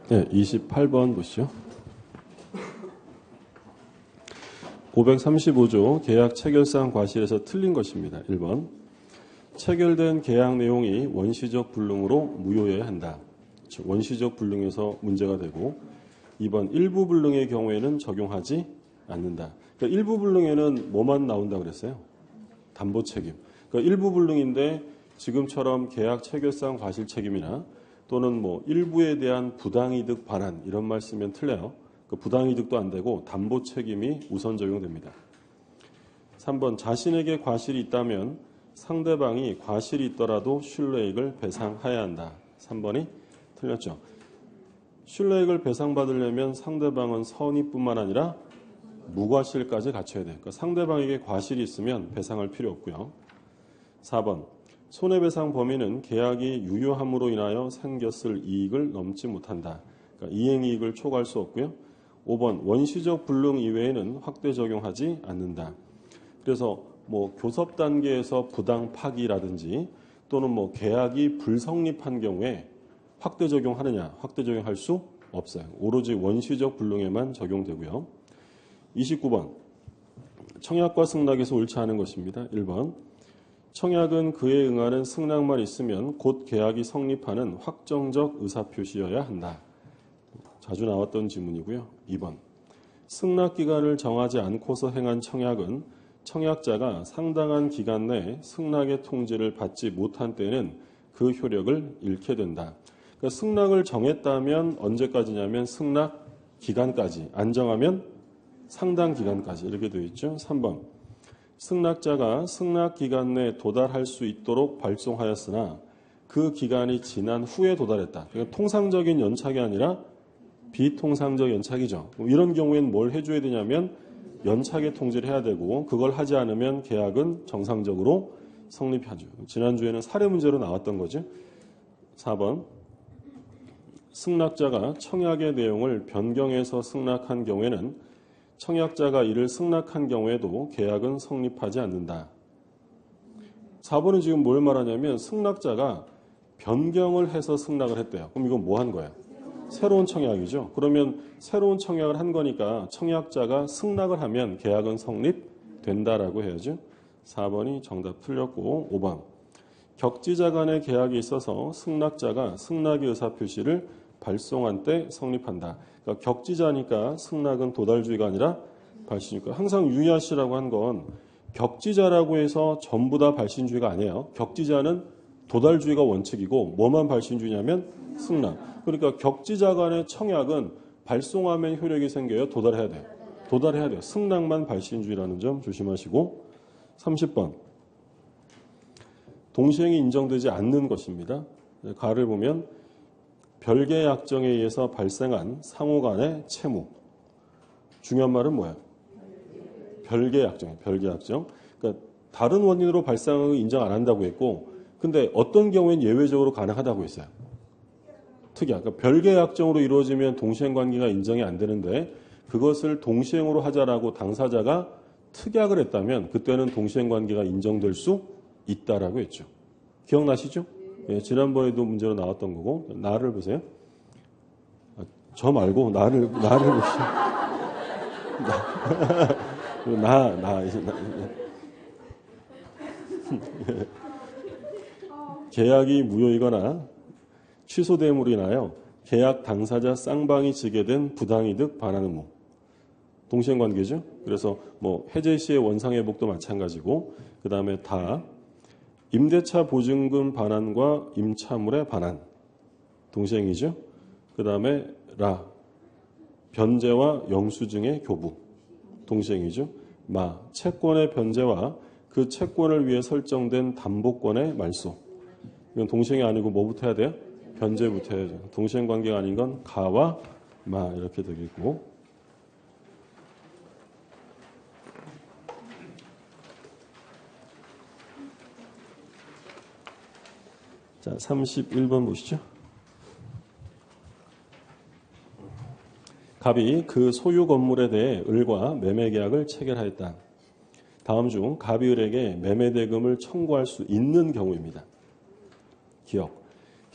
네, 28번 보시죠. 535조 계약 체결상 과실에서 틀린 것입니다. 1번. 체결된 계약 내용이 원시적 불능으로 무효여야 한다. 즉 원시적 불능에서 문제가 되고 2번 일부 불능의 경우에는 적용하지 않는다. 그러니까 일부 불능에는 뭐만 나온다고 그랬어요? 담보 책임. 그러니까 일부 불능인데 지금처럼 계약 체결상 과실 책임이나 또는 뭐 일부에 대한 부당이득 반환 이런 말 쓰면 틀려요. 그 부당이득도 안 되고 담보 책임이 우선 적용됩니다. 3번 자신에게 과실이 있다면 상대방이 과실이 있더라도 신뢰액을 배상해야 한다. 3번이 틀렸죠. 신뢰액을 배상받으려면 상대방은 선의뿐만 아니라 무과실까지 갖춰야 돼요. 그러니까 상대방에게 과실이 있으면 배상할 필요 없고요. 4번 손해배상 범위는 계약이 유효함으로 인하여 생겼을 이익을 넘지 못한다. 그러니까 이행이익을 초과할 수 없고요. 5번 원시적 불능 이외에는 확대 적용하지 않는다. 그래서 뭐 교섭 단계에서 부당 파기라든지 또는 뭐 계약이 불성립한 경우에 확대 적용하느냐? 확대 적용할 수 없어요. 오로지 원시적 불능에만 적용되고요. 29번 청약과 승낙에서 옳지 않은 것입니다. 1번 청약은 그에 응하는 승낙만 있으면 곧 계약이 성립하는 확정적 의사표시여야 한다. 자주 나왔던 지문이고요. 2번 승낙기간을 정하지 않고서 행한 청약은 청약자가 상당한 기간 내에 승낙의 통지를 받지 못한 때에는 그 효력을 잃게 된다. 그러니까 승낙을 정했다면 언제까지냐면 승낙 기간까지, 안 정하면 상당 기간까지 이렇게 되어 있죠. 3번 승낙자가 승낙 기간 내에 도달할 수 있도록 발송하였으나 그 기간이 지난 후에 도달했다. 그러니까 통상적인 연착이 아니라 비통상적 연착이죠. 이런 경우에는 뭘 해줘야 되냐면 연착의 통지를 해야 되고 그걸 하지 않으면 계약은 정상적으로 성립하죠. 지난주에는 사례 문제로 나왔던 거죠. 4번 승낙자가 청약의 내용을 변경해서 승낙한 경우에는 청약자가 이를 승낙한 경우에도 계약은 성립하지 않는다. 4번은 지금 뭘 말하냐면 승낙자가 변경을 해서 승낙을 했대요. 그럼 이건 뭐 한 거예요? 새로운 청약이죠. 그러면 새로운 청약을 한 거니까 청약자가 승낙을 하면 계약은 성립된다라고 해야죠. 4번이 정답 틀렸고 5번 격지자 간의 계약이 있어서 승낙자가 승낙의 의사표시를 발송한 때 성립한다. 그러니까 격지자니까 승낙은 도달주의가 아니라 발신주의가. 항상 유의하시라고 한 건 격지자라고 해서 전부 다 발신주의가 아니에요. 격지자는 도달주의가 원칙이고 뭐만 발신주의냐면 승낙. 그러니까 격지자 간의 청약은 발송하면 효력이 생겨요. 도달해야 돼요. 도달해야 돼요. 승낙만 발신주의라는 점 조심하시고 30번 동시행이 인정되지 않는 것입니다. 가를 보면 별개 약정에 의해서 발생한 상호 간의 채무. 중요한 말은 뭐예요? 별개 약정. 별개 약정. 그러니까 다른 원인으로 발생한 거 인정 안 한다고 했고 근데 어떤 경우엔 예외적으로 가능하다고 했어요. 특이한. 그러니까 별개 약정으로 이루어지면 동시행 관계가 인정이 안 되는데 그것을 동시행으로 하자라고 당사자가 특약을 했다면 그때는 동시행 관계가 인정될 수 있다라고 했죠. 기억나시죠? 예, 지난번에도 문제로 나왔던 거고 나를 보세요. 저 말고 나를 보시죠. 계약이 무효이거나 취소됨으로 인하여 계약 당사자 쌍방이 지게 된 부당이득 반환 의무. 동시행 관계죠. 그래서 뭐 해제 시의 원상회복도 마찬가지고 그 다음에 다 임대차 보증금 반환과 임차물의 반환 동시행이죠. 그 다음에 라 변제와 영수증의 교부 동시행이죠. 마 채권의 변제와 그 채권을 위해 설정된 담보권의 말소. 이건 동시행이 아니고 뭐부터 해야 돼요? 변제부터 해야죠. 동시행 관계가 아닌 건 가와 마 이렇게 되겠고 자 31번 보시죠. 갑이 그 소유 건물에 대해 을과 매매 계약을 체결하였다. 다음 중 갑이 을에게 매매 대금을 청구할 수 있는 경우입니다. 기억.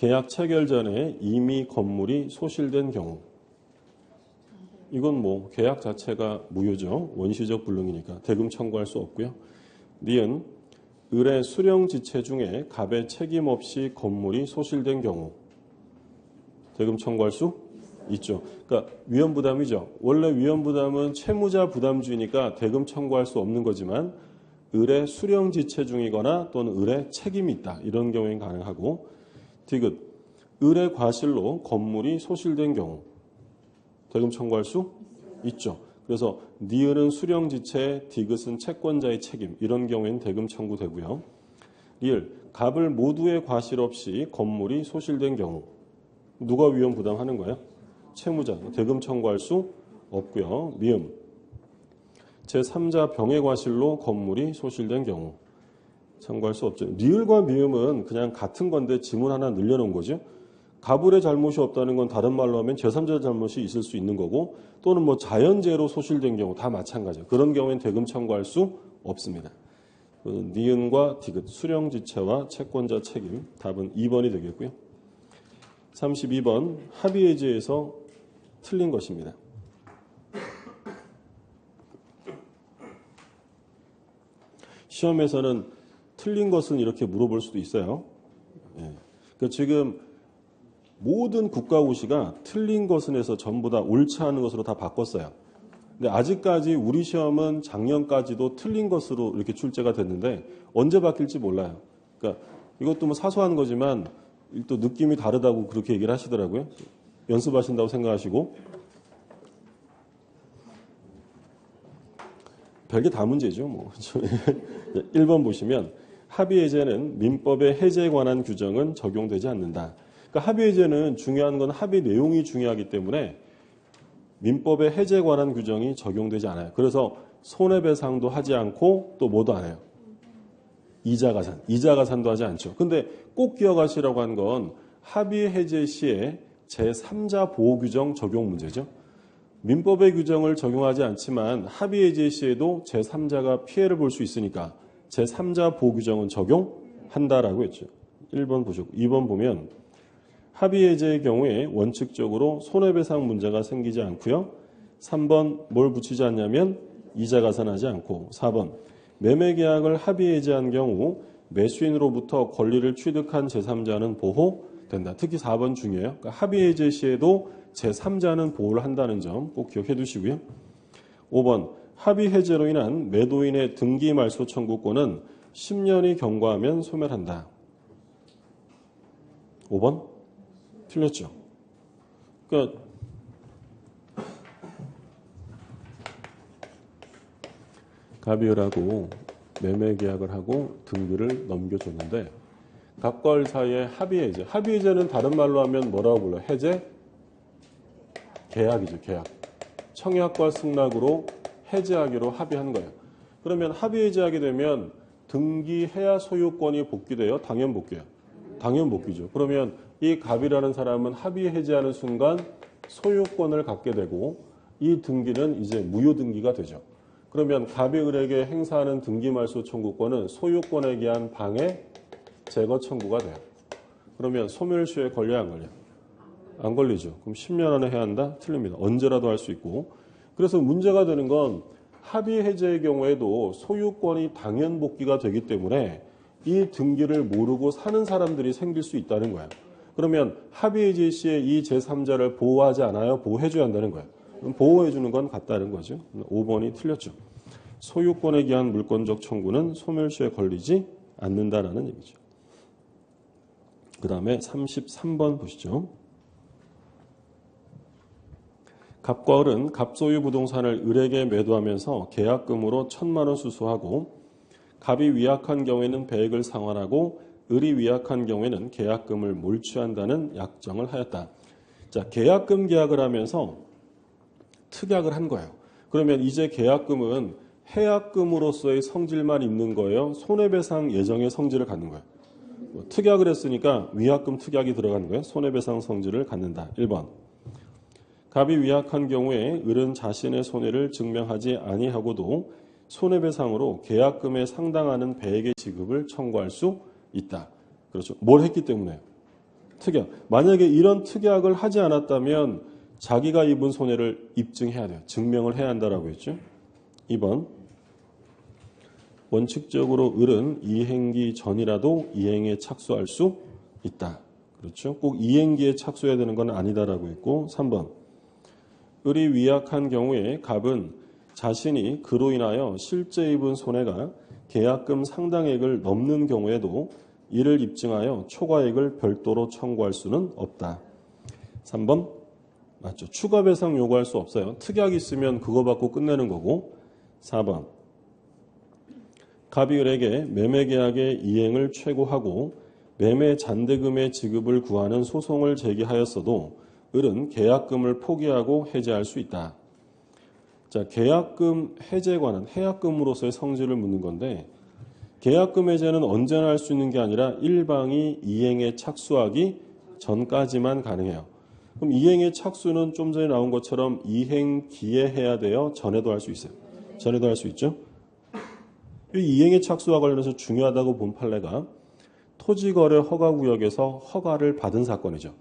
계약 체결 전에 이미 건물이 소실된 경우. 이건 뭐 계약 자체가 무효죠. 원시적 불능이니까 대금 청구할 수 없고요. 니은 을의 수령 지체 중에 갑의 책임 없이 건물이 소실된 경우 대금 청구할 수 있죠. 그러니까 위험부담이죠. 원래 위험부담은 채무자 부담주의니까 대금 청구할 수 없는 거지만 을의 수령 지체 중이거나 또는 을의 책임이 있다. 이런 경우엔 가능하고 디귿 을의 과실로 건물이 소실된 경우 대금 청구할 수 있죠. 그래서 니은은 수령 지체, 디귿은 채권자의 책임. 이런 경우에는 대금 청구되고요. 리을 갑을 모두의 과실 없이 건물이 소실된 경우 누가 위험 부담하는 거예요? 채무자. 대금 청구할 수 없고요. 미음 제3자 병의 과실로 건물이 소실된 경우 청구할 수 없죠. 리을과 미음은 그냥 같은 건데 지문 하나 늘려놓은 거죠. 갑을의 잘못이 없다는 건 다른 말로 하면 제3자의 잘못이 있을 수 있는 거고 또는 뭐 자연재해로 소실된 경우 다 마찬가지예요. 그런 경우엔 대금 청구할 수 없습니다. 니은과 디귿, 수령지체와 채권자 책임 답은 2번이 되겠고요. 32번 합의해제에서 틀린 것입니다. 시험에서는 틀린 것은 이렇게 물어볼 수도 있어요. 그러니까 지금 모든 국가고시가 틀린 것은 해서 전부 다 옳지 않은 것으로 다 바꿨어요. 근데 아직까지 우리 시험은 작년까지도 틀린 것으로 이렇게 출제가 됐는데 언제 바뀔지 몰라요. 그러니까 이것도 뭐 사소한 거지만 또 느낌이 다르다고 그렇게 얘기를 하시더라고요. 연습하신다고 생각하시고 별게 다 문제죠. 뭐 1번 보시면 합의해제는 민법의 해제에 관한 규정은 적용되지 않는다. 그러니까 합의해제는 중요한 건 합의 내용이 중요하기 때문에 민법의 해제에 관한 규정이 적용되지 않아요. 그래서 손해배상도 하지 않고 또 뭐도 안 해요. 이자가산도 하지 않죠. 근데 꼭 기억하시라고 한 건 합의해제 시에 제3자 보호규정 적용 문제죠. 민법의 규정을 적용하지 않지만 합의해제 시에도 제3자가 피해를 볼 수 있으니까 제3자 보호규정은 적용한다라고 했죠. 1번 보시고 2번 보면 합의해제의 경우에 원칙적으로 손해배상 문제가 생기지 않고요. 3번 뭘 붙이지 않냐면 이자가산하지 않고 4번 매매계약을 합의해제한 경우 매수인으로부터 권리를 취득한 제3자는 보호된다. 특히 4번 중요해요. 그러니까 합의해제 시에도 제3자는 보호를 한다는 점 꼭 기억해 두시고요. 5번 합의해제로 인한 매도인의 등기 말소 청구권은 10년이 경과하면 소멸한다. 5번? 틀렸죠. 그러니까 갑이을하고 매매계약을 하고 등기를 넘겨줬는데 갑과 을 사이에 합의해제. 합의해제는 다른 말로 하면 뭐라고 불러요? 해제? 계약이죠. 계약. 청약과 승낙으로 해제하기로 합의한 거예요. 그러면 합의해제하게 되면 등기해야 소유권이 복귀돼요? 당연 복귀요? 당연 복귀죠. 그러면 이 갑이라는 사람은 합의해제하는 순간 소유권을 갖게 되고 이 등기는 이제 무효 등기가 되죠. 그러면 갑이 을에게 행사하는 등기말소 청구권은 소유권에 기한 방해 제거 청구가 돼요. 그러면 소멸시효에 걸려야 안 걸려요? 안 걸리죠. 그럼 10년 안에 해야 한다? 틀립니다. 언제라도 할 수 있고. 그래서 문제가 되는 건 합의해제의 경우에도 소유권이 당연 복귀가 되기 때문에 이 등기를 모르고 사는 사람들이 생길 수 있다는 거예요. 그러면 합의해제 시에 이 제3자를 보호하지 않아요? 보호해줘야 한다는 거예요. 그럼 보호해주는 건 같다는 거죠. 5번이 틀렸죠. 소유권에 기한 물권적 청구는 소멸시효에 걸리지 않는다라는 얘기죠. 그 다음에 33번 보시죠. 갑과 을은 갑소유 부동산을 을에게 매도하면서 계약금으로 1,000만 원 수수하고 갑이 위약한 경우에는 배액을 상환하고 을이 위약한 경우에는 계약금을 몰취한다는 약정을 하였다. 자, 계약금 계약을 하면서 특약을 한 거예요. 그러면 이제 계약금은 해약금으로서의 성질만 있는 거예요? 손해배상 예정의 성질을 갖는 거예요? 특약을 했으니까 위약금 특약이 들어가는 거예요? 손해배상 성질을 갖는다. 1번. 갑이 위약한 경우에 을은 자신의 손해를 증명하지 아니하고도 손해배상으로 계약금에 상당하는 배액의 지급을 청구할 수 있다. 그렇죠. 뭘 했기 때문에요? 특약. 만약에 이런 특약을 하지 않았다면 자기가 입은 손해를 입증해야 돼요. 증명을 해야 한다라고 했죠. 2번. 원칙적으로 을은 이행기 전이라도 이행에 착수할 수 있다. 그렇죠. 꼭 이행기에 착수해야 되는 건 아니다라고 했고 3번. 을이 위약한 경우에 갑은 자신이 그로 인하여 실제 입은 손해가 계약금 상당액을 넘는 경우에도 이를 입증하여 초과액을 별도로 청구할 수는 없다. 3번 맞죠. 추가 배상 요구할 수 없어요. 특약이 있으면 그거 받고 끝내는 거고 4번 갑이 을에게 매매계약의 이행을 최고하고 매매 잔대금의 지급을 구하는 소송을 제기하였어도 을은 계약금을 포기하고 해제할 수 있다. 자, 계약금 해제에 관한 해약금으로서의 성질을 묻는 건데 계약금 해제는 언제나 할 수 있는 게 아니라 일방이 이행에 착수하기 전까지만 가능해요. 그럼 이행에 착수는 좀 전에 나온 것처럼 이행기에 해야 돼요? 전에도 할 수 있어요? 전에도 할 수 있죠? 이 이행에 착수와 관련해서 중요하다고 본 판례가 토지거래 허가구역에서 허가를 받은 사건이죠.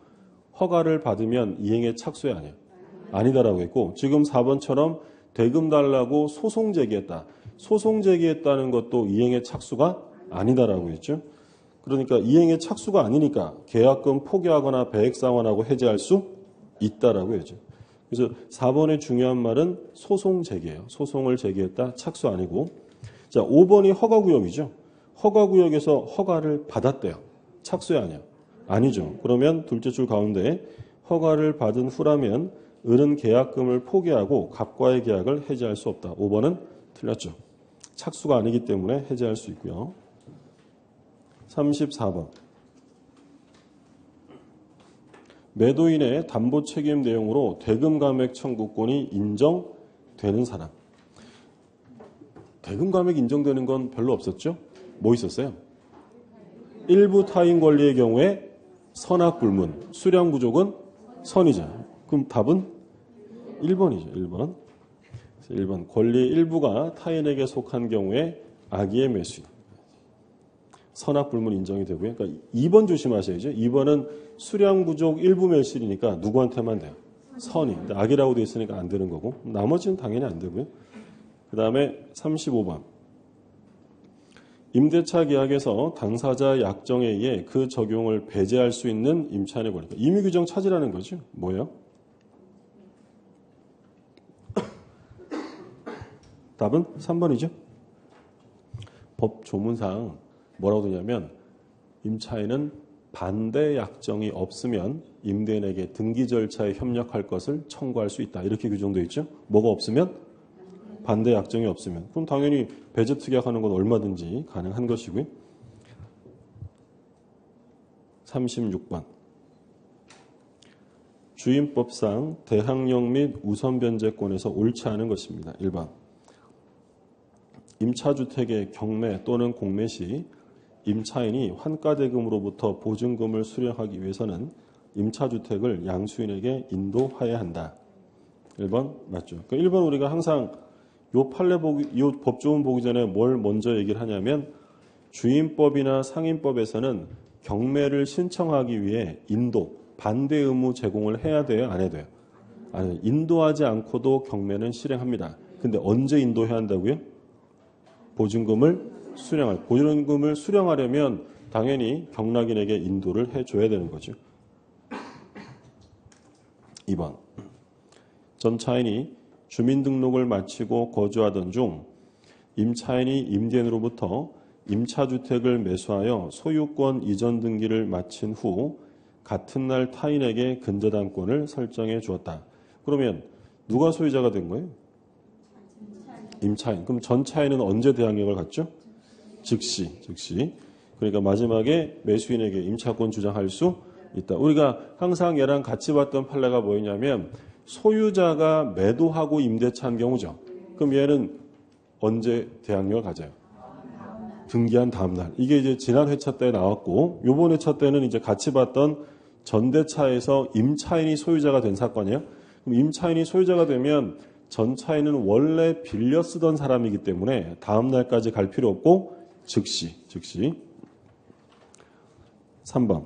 허가를 받으면 이행에 착수해야 하냐? 아니다라고 했고 지금 4번처럼 대금 달라고 소송 제기했다. 소송 제기했다는 것도 이행의 착수가 아니다라고 했죠. 그러니까 이행의 착수가 아니니까 계약금 포기하거나 배액 상환하고 해제할 수 있다라고 했죠. 그래서 4번의 중요한 말은 소송 제기예요. 소송을 제기했다. 착수 아니고. 자, 5번이 허가구역이죠. 허가구역에서 허가를 받았대요. 착수야 아니야? 아니죠. 그러면 둘째 줄 가운데 허가를 받은 후라면 을은 계약금을 포기하고 갑과의 계약을 해지할 수 없다. 5번은 틀렸죠. 착수가 아니기 때문에 해지할 수 있고요. 34번. 매도인의 담보 책임 내용으로 대금 감액 청구권이 인정되는 사람. 대금 감액 인정되는 건 별로 없었죠? 뭐 있었어요? 일부 타인 권리의 경우에 선악불문, 수량 부족은 선이자. 그럼 답은 1번이죠. 1번. 1번. 권리 일부가 타인에게 속한 경우에 악의의 매수인. 선악불문 인정이 되고요. 그러니까 2번 조심하셔야죠. 2번은 수량 부족 일부 매실이니까 누구한테만 돼요? 선이. 근데 악이라고 되어 있으니까 안 되는 거고. 나머지는 당연히 안 되고요. 그 다음에 35번. 임대차 계약에서 당사자 약정에 의해 그 적용을 배제할 수 있는 임차인의 권리. 임의규정 찾으라는 거죠. 뭐예요? 답은 3번이죠. 법 조문상 뭐라고 되냐면 임차인은 반대 약정이 없으면 임대인에게 등기 절차에 협력할 것을 청구할 수 있다. 이렇게 규정되어 있죠. 뭐가 없으면? 반대 약정이 없으면. 그럼 당연히 배제 특약하는 건 얼마든지 가능한 것이고요. 36번. 주임법상 대항력 및 우선변제권에서 옳지 않은 것입니다. 1번. 임차주택의 경매 또는 공매 시 임차인이 환가대금으로부터 보증금을 수령하기 위해서는 임차주택을 양수인에게 인도하여야 한다. 1번 맞죠. 그러니까 1번 우리가 항상 요 법조문 보기 전에 뭘 먼저 얘기를 하냐면 주임법이나 상임법에서는 경매를 신청하기 위해 인도, 반대 의무 제공을 해야 돼요? 안 해야 돼요? 아니, 인도하지 않고도 경매는 실행합니다. 근데 언제 인도해야 한다고요? 보증금을 수령하려면 당연히 경락인에게 인도를 해줘야 되는 거죠. 2번. 전차인이 주민등록을 마치고 거주하던 중 임차인이 임대인으로부터 임차주택을 매수하여 소유권 이전 등기를 마친 후 같은 날 타인에게 근저당권을 설정해 주었다. 그러면 누가 소유자가 된 거예요? 임차인. 그럼 전차인은 언제 대항력을 갖죠? 즉시. 그러니까 마지막에 매수인에게 임차권 주장할 수 있다. 우리가 항상 얘랑 같이 봤던 판례가 뭐였냐면 소유자가 매도하고 임대차한 경우죠. 그럼 얘는 언제 대항력을 가져요? 등기한 다음 날. 이게 이제 지난 회차 때 나왔고 요번 회차 때는 이제 같이 봤던 전대차에서 임차인이 소유자가 된 사건이에요. 그럼 임차인이 소유자가 되면 전차인은 원래 빌려 쓰던 사람이기 때문에 다음 날까지 갈 필요 없고 즉시. 3번.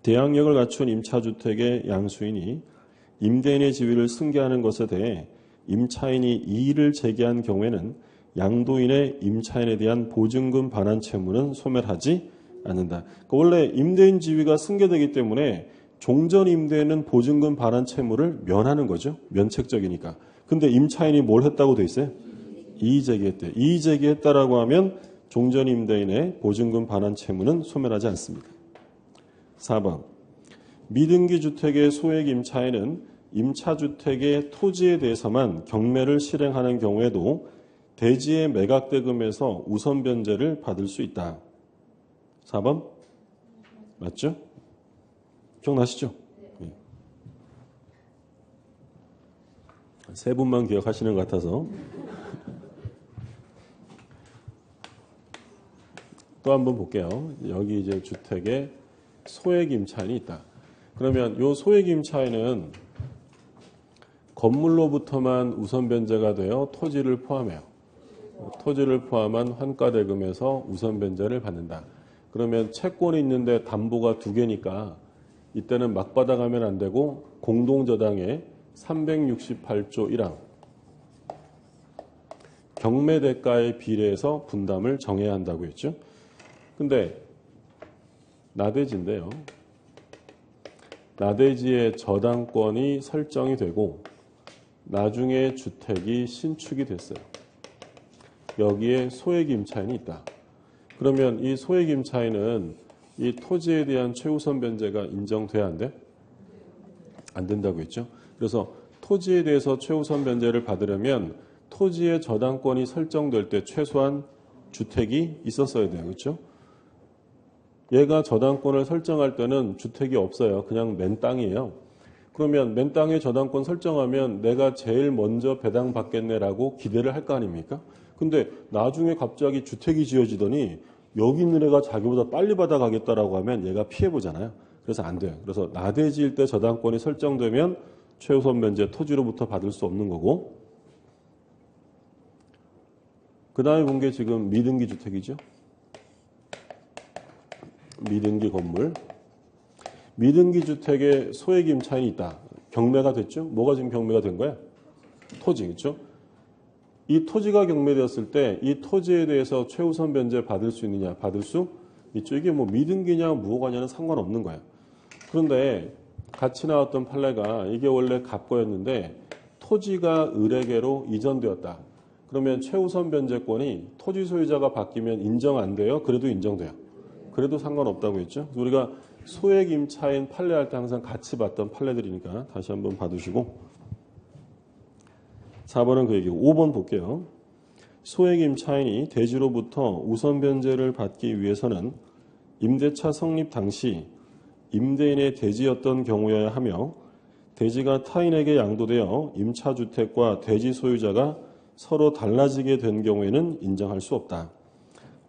대항력을 갖춘 임차주택의 양수인이 임대인의 지위를 승계하는 것에 대해 임차인이 이의를 제기한 경우에는 양도인의 임차인에 대한 보증금 반환 채무는 소멸하지 않는다. 그러니까 원래 임대인 지위가 승계되기 때문에 종전 임대인은 보증금 반환 채무를 면하는 거죠. 면책적이니까. 근데 임차인이 뭘 했다고 돼 있어요? 이의 제기했대. 이의 제기했다라고 하면 종전 임대인의 보증금 반환 채무는 소멸하지 않습니다. 4번. 미등기 주택의 소액 임차인은 임차주택의 토지에 대해서만 경매를 실행하는 경우에도 대지의 매각대금에서 우선 변제를 받을 수 있다. 4번? 맞죠? 기억나시죠? 네. 세 분만 기억하시는 것 같아서. 또 한번 볼게요. 여기 이제 주택에 소액 임차인이 있다. 그러면 이 소액 임차인은 건물로부터만 우선 변제가 되어 토지를 포함해요. 토지를 포함한 환가대금에서 우선 변제를 받는다. 그러면 채권이 있는데 담보가 2개니까 이때는 막 받아가면 안 되고 공동저당의 368조 1항 경매대가에 비례해서 분담을 정해야 한다고 했죠. 근데 나대지인데요. 나대지의 저당권이 설정이 되고 나중에 주택이 신축이 됐어요. 여기에 소액 임차인이 있다. 그러면 이 소액 임차인은 이 토지에 대한 최우선 변제가 인정돼야 안 돼? 안 된다고 했죠. 그래서 토지에 대해서 최우선 변제를 받으려면 토지의 저당권이 설정될 때 최소한 주택이 있었어야 돼요. 그렇죠? 얘가 저당권을 설정할 때는 주택이 없어요. 그냥 맨 땅이에요. 그러면 맨 땅에 저당권 설정하면 내가 제일 먼저 배당받겠네라고 기대를 할 거 아닙니까? 근데 나중에 갑자기 주택이 지어지더니 여기 있는 애가 자기보다 빨리 받아가겠다라고 하면 얘가 피해보잖아요. 그래서 안 돼요. 그래서 나대지일 때 저당권이 설정되면 최우선 변제 토지로부터 받을 수 없는 거고, 그 다음에 본 게 지금 미등기 주택이죠. 미등기 건물. 미등기 주택에 소액 임차인이 있다. 경매가 됐죠? 뭐가 지금 경매가 된 거야? 토지, 그렇죠? 이 토지가 경매되었을 때 이 토지에 대해서 최우선 변제 받을 수 있느냐? 받을 수 있죠. 이게 뭐 미등기냐 무허가냐는 상관없는 거예요. 그런데 같이 나왔던 판례가 이게 원래 갑거였는데 토지가 을에게로 이전되었다. 그러면 최우선 변제권이 토지 소유자가 바뀌면 인정 안 돼요? 그래도 인정돼요. 그래도 상관없다고 했죠. 우리가 소액 임차인 판례할 때 항상 같이 봤던 판례들이니까 다시 한번 봐두시고, 4번은 그 얘기고 5번 볼게요. 소액 임차인이 대지로부터 우선 변제를 받기 위해서는 임대차 성립 당시 임대인의 대지였던 경우여야 하며 대지가 타인에게 양도되어 임차주택과 대지 소유자가 서로 달라지게 된 경우에는 인정할 수 없다.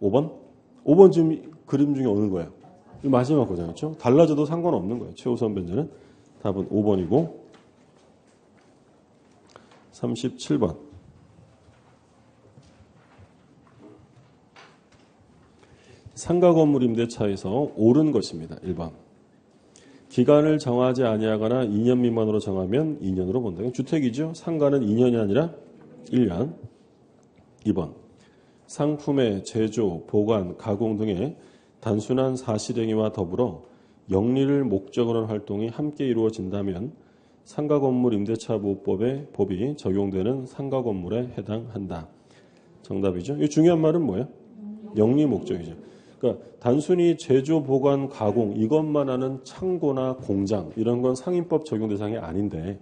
5번 지금 그림 중에 오는 거예요. 마지막 거잖아요. 그렇죠? 달라져도 상관없는 거예요. 최우선 변제는. 답은 5번이고 37번. 상가 건물 임대차에서 옳은 것입니다. 1번. 기간을 정하지 아니하거나 2년 미만으로 정하면 2년으로 본다. 주택이죠. 상가는 2년이 아니라 1년. 2번. 상품의 제조, 보관, 가공 등의 단순한 사실행위와 더불어 영리를 목적으로 한 활동이 함께 이루어진다면 상가 건물 임대차 보호법의 법이 적용되는 상가 건물에 해당한다. 정답이죠. 이 중요한 말은 뭐예요? 영리 목적이죠. 그러니까 단순히 제조, 보관, 가공 이것만 하는 창고나 공장 이런 건 상인법 적용 대상이 아닌데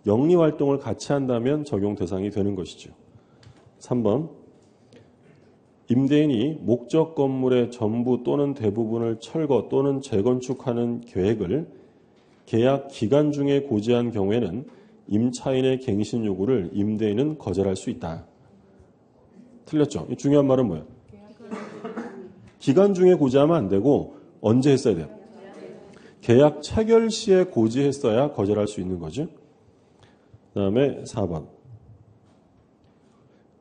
영리 활동을 같이 한다면 적용 대상이 되는 것이죠. 3번. 임대인이 목적 건물의 전부 또는 대부분을 철거 또는 재건축하는 계획을 계약 기간 중에 고지한 경우에는 임차인의 갱신 요구를 임대인은 거절할 수 있다. 틀렸죠? 이 중요한 말은 뭐예요? 기간 중에 고지하면 안 되고 언제 했어야 돼요? 계약 체결 시에 고지했어야 거절할 수 있는 거죠. 그 다음에 4번.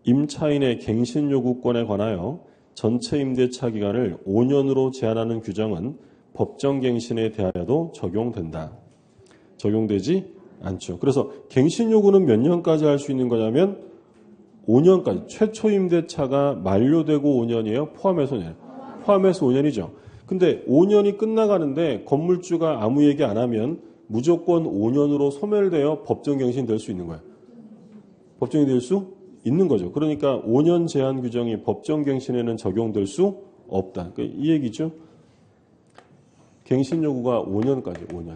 임차인의 갱신 요구권에 관하여 전체 임대차 기간을 5년으로 제한하는 규정은 법정갱신에 대하여도 적용된다. 적용되지 않죠. 그래서 갱신 요구는 몇 년까지 할 수 있는 거냐면 5년까지. 최초 임대차가 만료되고 5년이에요? 포함해서 5년? 포함해서 5년이죠. 근데 5년이 끝나가는데 건물주가 아무 얘기 안 하면 무조건 5년으로 소멸되어 법정갱신 될 수 있는 거예요. 법정이 될 수 있는 거죠. 그러니까 5년 제한 규정이 법정갱신에는 적용될 수 없다. 그러니까 이 얘기죠. 갱신 요구가 5년까지, 5년.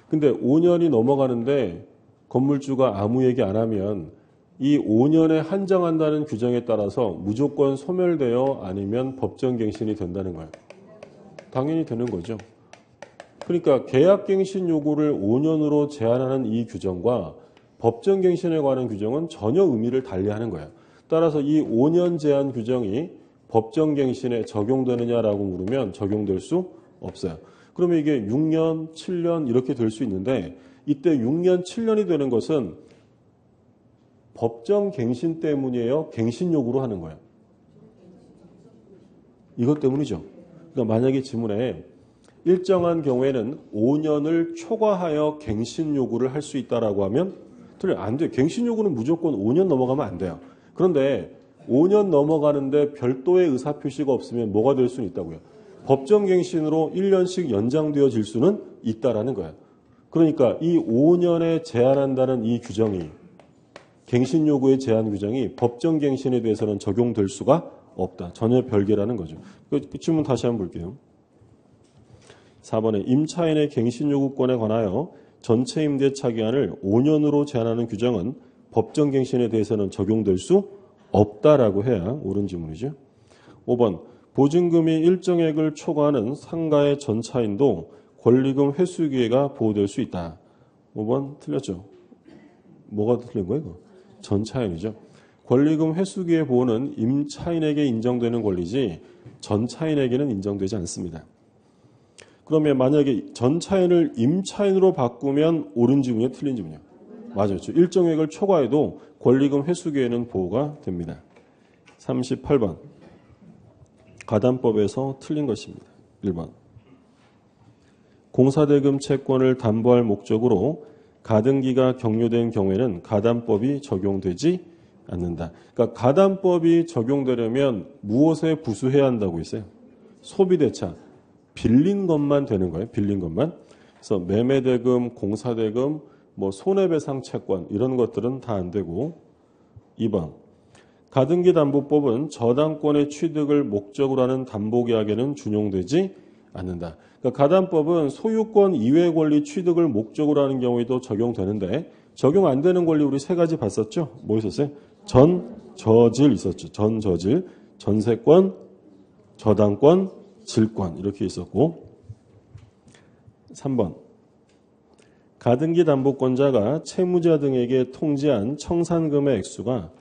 근데 5년이 넘어가는데 건물주가 아무 얘기 안 하면 이 5년에 한정한다는 규정에 따라서 무조건 소멸되어 아니면 법정갱신이 된다는 거예요. 당연히 되는 거죠. 그러니까 계약갱신 요구를 5년으로 제한하는 이 규정과 법정갱신에 관한 규정은 전혀 의미를 달리하는 거예요. 따라서 이 5년 제한 규정이 법정갱신에 적용되느냐라고 물으면 적용될 수 없어요. 그러면 이게 6년, 7년 이렇게 될 수 있는데 이때 6년, 7년이 되는 것은 법정갱신 때문이에요? 갱신 요구로 하는 거예요? 이것 때문이죠. 그러니까 만약에 지문에 일정한 경우에는 5년을 초과하여 갱신 요구를 할 수 있다라고 하면 안 돼요. 갱신 요구는 무조건 5년 넘어가면 안 돼요. 그런데 5년 넘어가는데 별도의 의사표시가 없으면 뭐가 될 수는 있다고요. 법정갱신으로 1년씩 연장되어질 수는 있다라는 거예요. 그러니까 이 5년에 제한한다는 이 규정이 갱신 요구의 제한 규정이 법정갱신에 대해서는 적용될 수가 없다. 전혀 별개라는 거죠. 그 질문 다시 한번 볼게요. 4번에 임차인의 갱신 요구권에 관하여 전체 임대차 기한을 5년으로 제한하는 규정은 법정갱신에 대해서는 적용될 수 없다라고 해야 옳은 질문이죠. 5번 보증금이 일정액을 초과하는 상가의 전차인도 권리금 회수 기회가 보호될 수 있다. 5번 틀렸죠. 뭐가 틀린 거예요? 이거? 전차인이죠. 권리금 회수 기회 보호는 임차인에게 인정되는 권리지 전차인에게는 인정되지 않습니다. 그러면 만약에 전차인을 임차인으로 바꾸면 옳은 지문이요? 틀린 지문이요? 맞아요. 일정액을 초과해도 권리금 회수 기회는 보호가 됩니다. 38번 가담법에서 틀린 것입니다. 1번 공사대금 채권을 담보할 목적으로 가등기가 격려된 경우에는 가담법이 적용되지 않는다. 그러니까 가담법이 적용되려면 무엇에 부수해야 한다고 했어요? 소비대차. 빌린 것만 되는 거예요. 빌린 것만. 그래서 매매대금, 공사대금, 손해배상 채권 이런 것들은 다 안 되고 2번 가등기 담보법은 저당권의 취득을 목적으로 하는 담보계약에는 준용되지 않는다. 그러니까 가담법은 소유권 이외의 권리 취득을 목적으로 하는 경우에도 적용되는데 적용 안 되는 권리 우리 세 가지 봤었죠? 뭐 있었어요? 전저질 있었죠. 전저질, 전세권, 저당권, 질권 이렇게 있었고 3번 가등기 담보권자가 채무자 등에게 통지한 청산금의 액수가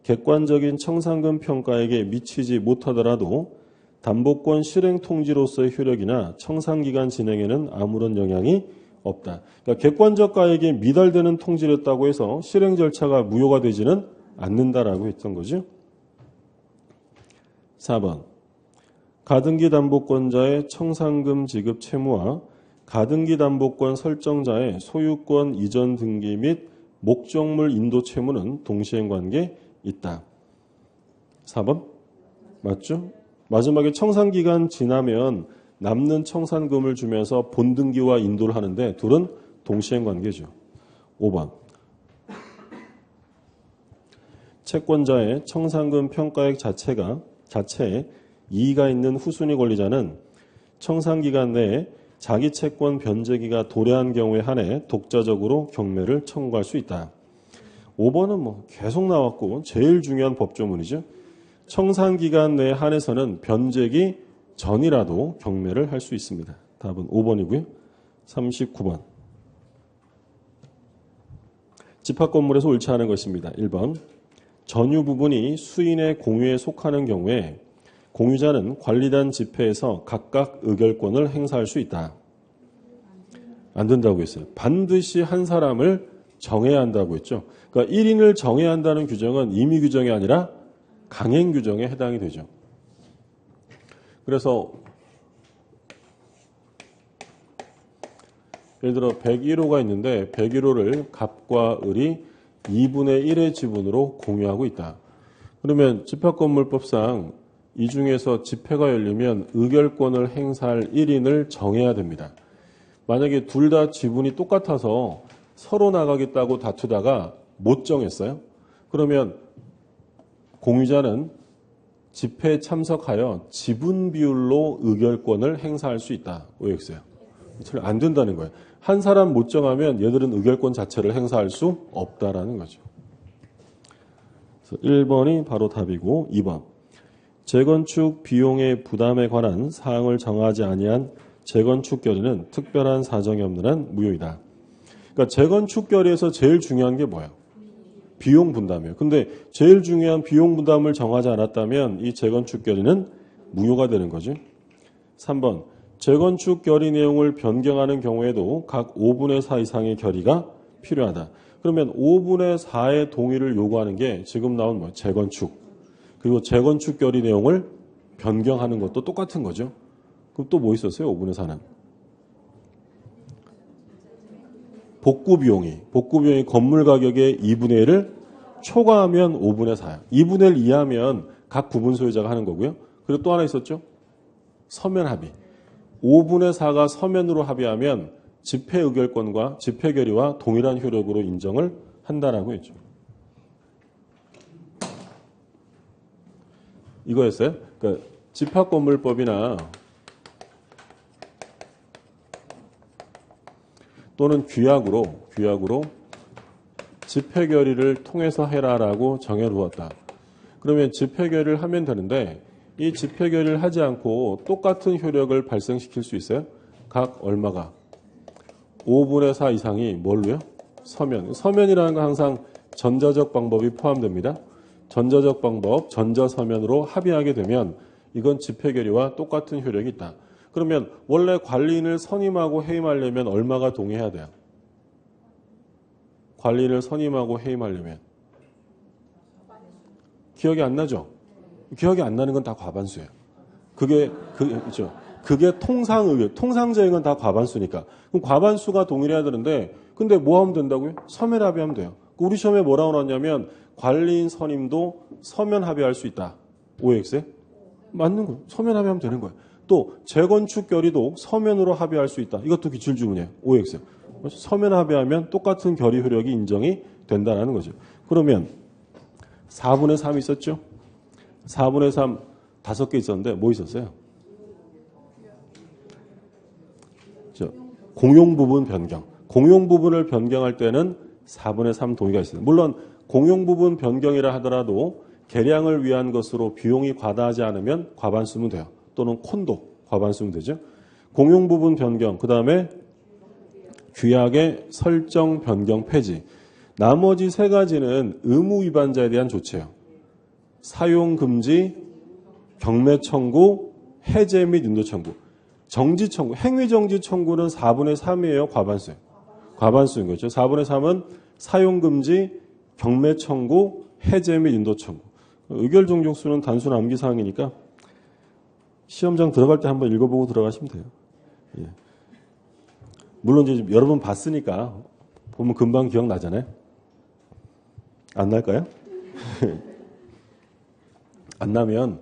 객관적인 청산금 평가에게 미치지 못하더라도 담보권 실행 통지로서의 효력이나 청산기간 진행에는 아무런 영향이 없다. 그러니까 객관적 가액에 미달되는 통지를 했다고 해서 실행 절차가 무효가 되지는 않는다라고 했던 거죠. 4번 가등기 담보권자의 청산금 지급 채무와 가등기 담보권 설정자의 소유권 이전 등기 및 목적물 인도 채무는 동시행관계에 있다. 4번 맞죠? 마지막에 청산기간 지나면 남는 청산금을 주면서 본등기와 인도를 하는데 둘은 동시행관계죠. 5번 채권자의 청산금 평가액 자체에 이의가 있는 후순위 권리자는 청산기간 내에 자기 채권 변제기가 도래한 경우에 한해 독자적으로 경매를 청구할 수 있다. 5번은 계속 나왔고 제일 중요한 법조문이죠. 청산기간 내에 한해서는 변제기 전이라도 경매를 할 수 있습니다. 답은 5번이고요. 39번 집합건물에서 옳지 않은 것입니다. 1번 전유 부분이 수인의 공유에 속하는 경우에 공유자는 관리단 집회에서 각각 의결권을 행사할 수 있다. 안 된다고 했어요. 반드시 한 사람을 정해야 한다고 했죠. 그러니까 1인을 정해야 한다는 규정은 임의 규정이 아니라 강행 규정에 해당이 되죠. 그래서 예를 들어 101호가 있는데 101호를 갑과 을이 2분의 1의 지분으로 공유하고 있다. 그러면 집합건물법상 이 중에서 집회가 열리면 의결권을 행사할 1인을 정해야 됩니다. 만약에 둘 다 지분이 똑같아서 서로 나가겠다고 다투다가 못 정했어요. 그러면 공유자는 집회에 참석하여 지분 비율로 의결권을 행사할 수 있다. OX요. 안 된다는 거예요. 한 사람 못 정하면 얘들은 의결권 자체를 행사할 수 없다라는 거죠. 그래서 1번이 바로 답이고 2번. 재건축 비용의 부담에 관한 사항을 정하지 아니한 재건축 결의는 특별한 사정이 없는 한 무효이다. 그러니까 재건축 결의에서 제일 중요한 게 뭐예요? 비용 분담이에요. 근데 제일 중요한 비용 분담을 정하지 않았다면 이 재건축 결의는 무효가 되는 거죠. 3번. 재건축 결의 내용을 변경하는 경우에도 각 5분의 4 이상의 결의가 필요하다. 그러면 5분의 4의 동의를 요구하는 게 지금 나온 뭐 재건축. 그리고 재건축 결의 내용을 변경하는 것도 똑같은 거죠. 그럼 또 뭐 있었어요? 5분의 4는. 복구 비용이 건물 가격의 2분의 1을 초과하면 5분의 4야. 2분의 1 이하면 각 구분 소유자가 하는 거고요. 그리고 또 하나 있었죠? 서면 합의. 5분의 4가 서면으로 합의하면 집회 의결권과 집회 결의와 동일한 효력으로 인정을 한다라고 했죠. 이거였어요. 그러니까 집합건물법이나 또는 규약으로 집회 결의를 통해서 해라라고 정해두었다. 그러면 집회 결의를 하면 되는데 이 집회 결의를 하지 않고 똑같은 효력을 발생시킬 수 있어요? 각 얼마가? 5분의 4 이상이 뭘로요? 서면. 서면이라는 건 항상 전자적 방법이 포함됩니다. 전자적 방법, 전자서면으로 합의하게 되면 이건 집회 결의와 똑같은 효력이 있다. 그러면 원래 관리인을 선임하고 해임하려면 얼마가 동의해야 돼요? 관리인을 선임하고 해임하려면. 기억이 안 나죠? 기억이 안 나는 건 다 과반수예요. 그게 통상적인 건 다 과반수니까. 그럼 과반수가 동의를 해야 되는데, 근데 뭐 하면 된다고요? 서면 합의하면 돼요. 우리 시험에 뭐라고 나왔냐면, 관리인 선임도 서면 합의할 수 있다. OX에? 맞는 거예요. 서면 합의하면 되는 거예요. 또, 재건축 결의도 서면으로 합의할 수 있다. 이것도 기출주문이에요. OX에. 서면 합의하면 똑같은 결의 효력이 인정이 된다는 거죠. 그러면, 4분의 3 있었죠? 4분의 3, 5개 있었는데, 뭐 있었어요? 공용 부분 변경. 공용 부분을 변경할 때는 4분의 3 동의가 있어요. 물론 공용 부분 변경이라 하더라도 개량을 위한 것으로 비용이 과다하지 않으면 과반수면 돼요. 또는 콘도 과반수면 되죠. 공용 부분 변경, 그 다음에 규약의 설정 변경 폐지. 나머지 세 가지는 의무 위반자에 대한 조치예요. 사용 금지, 경매 청구, 해제 및 인도 청구. 정지 청구, 행위 정지 청구는 4분의 3이에요. 과반수예요. 과반수인 거죠. 4분의 3은 사용 금지, 경매 청구, 해제 및 인도 청구. 의결 종족수는 단순 암기 사항이니까 시험장 들어갈 때 한번 읽어보고 들어가시면 돼요. 예. 물론 이제 여러 번 봤으니까 보면 금방 기억나잖아요. 안 날까요? 안 나면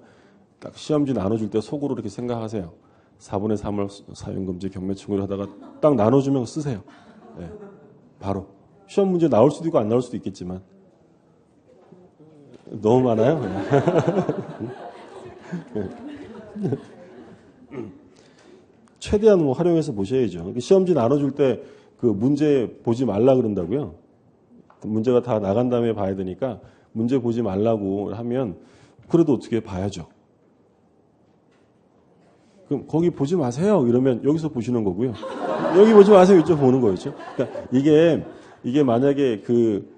딱 시험지 나눠줄 때 속으로 이렇게 생각하세요. 4분의 3을 사용금지 경매청구를 하다가 딱 나눠주면 쓰세요. 네, 바로. 시험 문제 나올 수도 있고 안 나올 수도 있겠지만. 너무 많아요? 최대한 뭐 활용해서 보셔야죠. 시험지 나눠줄 때 그 문제 보지 말라 그런다고요. 문제가 다 나간 다음에 봐야 되니까 문제 보지 말라고 하면 그래도 어떻게 봐야죠. 그럼 거기 보지 마세요. 이러면 여기서 보시는 거고요. 여기 보지 마세요. 이쪽 보는 거였죠. 그러니까 이게 만약에 그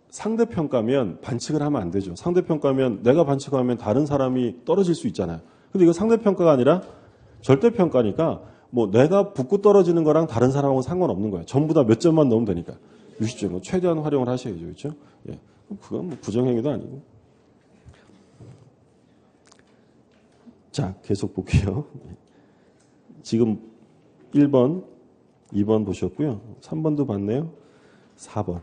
상대평가면 반칙을 하면 안 되죠. 상대평가면 내가 반칙하면 다른 사람이 떨어질 수 있잖아요. 근데 이거 상대평가가 아니라 절대평가니까 뭐 내가 붙고 떨어지는 거랑 다른 사람하고 상관없는 거예요. 전부 다 몇 점만 넣으면 되니까. 60점. 최대한 활용을 하셔야죠. 그렇죠? 예. 그건 뭐 부정행위도 아니고. 자, 계속 볼게요. 지금 1번 2번 보셨고요. 3번도 봤네요. 4번.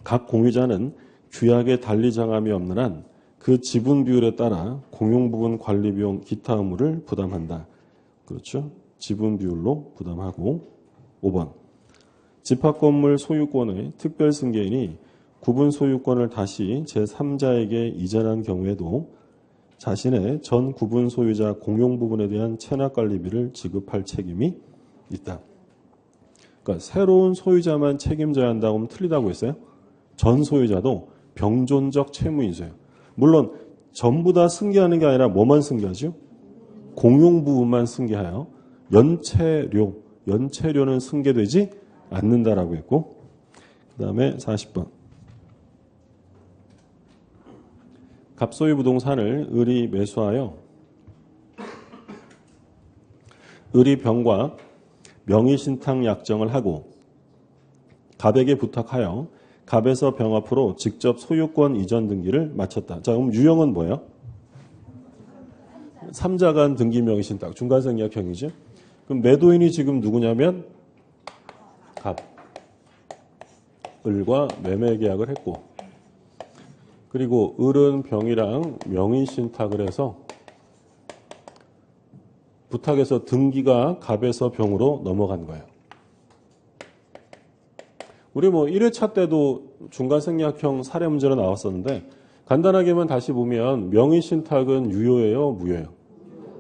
각 공유자는 규약에 달리 정함이 없는 한 그 지분 비율에 따라 공용부분 관리비용 기타 의무를 부담한다. 그렇죠? 지분 비율로 부담하고. 5번. 집합건물 소유권의 특별 승계인이 구분 소유권을 다시 제3자에게 이전한 경우에도 자신의 전 구분 소유자 공용 부분에 대한 체납관리비를 지급할 책임이 있다. 그러니까 새로운 소유자만 책임져야 한다고 하면 틀리다고 했어요. 전 소유자도 병존적 채무인수예요. 물론 전부 다 승계하는 게 아니라 뭐만 승계하죠? 공용 부분만 승계하여 연체료는 승계되지 않는다라고 했고, 그 다음에 40번. 갑소유 부동산을 을이 매수하여 을이 병과 명의신탁 약정을 하고 갑에게 부탁하여 갑에서 병 앞으로 직접 소유권 이전 등기를 마쳤다. 자, 그럼 유형은 뭐예요? 3자 간 등기 명의신탁, 중간생략형이죠. 그럼 매도인이 지금 누구냐면 갑, 을과 매매 계약을 했고, 그리고 을은 병이랑 명의신탁을 해서 부탁해서 등기가 갑에서 병으로 넘어간 거예요. 우리 1회차 때도 중간생략형 사례 문제로 나왔었는데 간단하게만 다시 보면 명의신탁은 유효예요, 무효예요?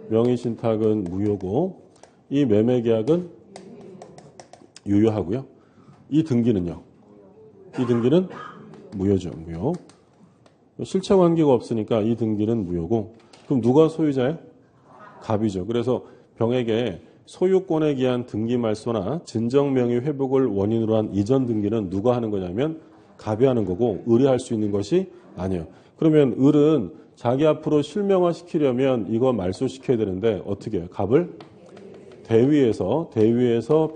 명의신탁은 무효고 이 매매계약은 유효하고요. 이 등기는요? 이 등기는 무효죠, 무효. 실체관계가 없으니까 이 등기는 무효고, 그럼 누가 소유자예요? 갑이죠. 그래서 병에게 소유권에 기한 등기 말소나 진정명의 회복을 원인으로 한 이전 등기는 누가 하는 거냐면 갑이 하는 거고 을이 할 수 있는 것이 아니에요. 그러면 을은 자기 앞으로 실명화시키려면 이거 말소시켜야 되는데 어떻게 해요? 갑을 대위에서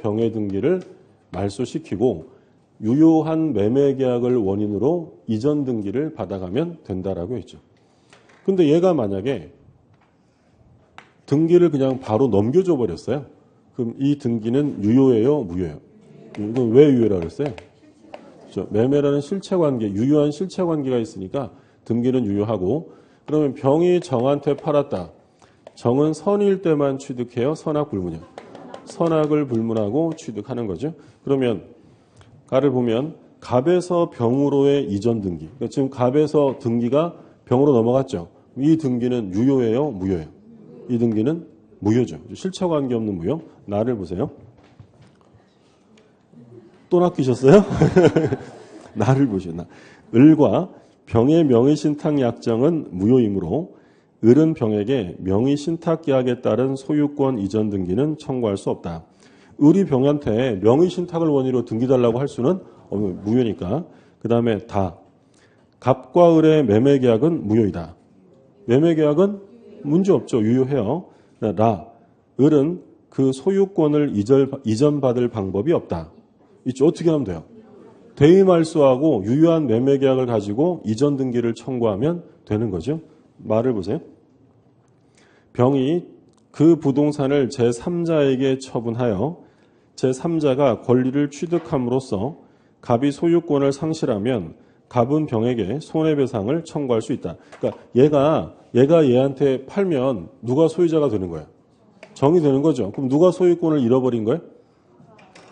병의 등기를 말소시키고 유효한 매매계약을 원인으로 이전 등기를 받아가면 된다라고 했죠. 근데 얘가 만약에 등기를 그냥 바로 넘겨줘 버렸어요. 그럼 이 등기는 유효예요, 무효예요? 이건 왜 유효라고 그랬어요? 그렇죠. 매매라는 실체관계, 유효한 실체관계가 있으니까 등기는 유효하고, 그러면 병이 정한테 팔았다. 정은 선일 때만 취득해요, 선악 불문이요? 선악을 불문하고 취득하는 거죠. 그러면 가를 보면 갑에서 병으로의 이전 등기. 그러니까 지금 갑에서 등기가 병으로 넘어갔죠. 이 등기는 유효예요, 무효예요? 이 등기는 무효죠. 실체관계 없는 무효. 나를 보세요. 또 낚이셨어요? 나를 보시오. 을과 병의 명의신탁 약정은 무효이므로 을은 병에게 명의신탁계약에 따른 소유권 이전 등기는 청구할 수 없다. 을이 병한테 명의신탁을 원인으로 등기 달라고 할 수는 없는, 무효니까. 그 다음에 다. 갑과 을의 매매계약은 무효이다. 매매계약은 문제 없죠. 유효해요. 을은 그 소유권을 이전받을 방법이 없다. 이쪽 어떻게 하면 돼요? 대의말소하고 유효한 매매계약을 가지고 이전 등기를 청구하면 되는 거죠. 말을 보세요. 병이 그 부동산을 제3자에게 처분하여 제3자가 권리를 취득함으로써 갑이 소유권을 상실하면 갑은 병에게 손해배상을 청구할 수 있다. 그러니까 얘가 얘한테 팔면 누가 소유자가 되는 거야? 정이 되는 거죠. 그럼 누가 소유권을 잃어버린 거예요?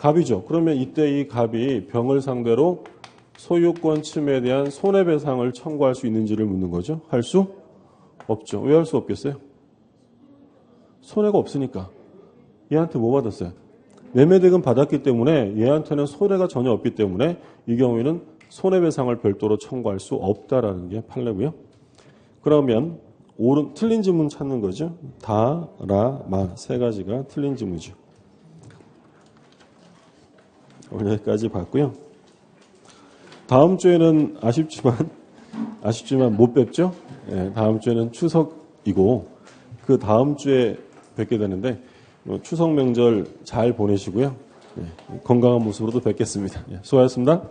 갑이죠. 그러면 이때 이 갑이 병을 상대로 소유권 침해에 대한 손해배상을 청구할 수 있는지를 묻는 거죠. 할 수 없죠. 왜 할 수 없겠어요? 손해가 없으니까. 얘한테 뭐 받았어요? 매매대금 받았기 때문에 얘한테는 손해가 전혀 없기 때문에 이 경우에는 손해배상을 별도로 청구할 수 없다라는 게 판례고요. 그러면 틀린 지문 찾는 거죠. 다, 라, 마 세 가지가 틀린 지문이죠. 오늘 여기까지 봤고요. 다음 주에는 아쉽지만 못 뵙죠. 네, 다음 주에는 추석이고 그 다음 주에 뵙게 되는데 추석 명절 잘 보내시고요. 네, 건강한 모습으로도 뵙겠습니다. 네, 수고하셨습니다.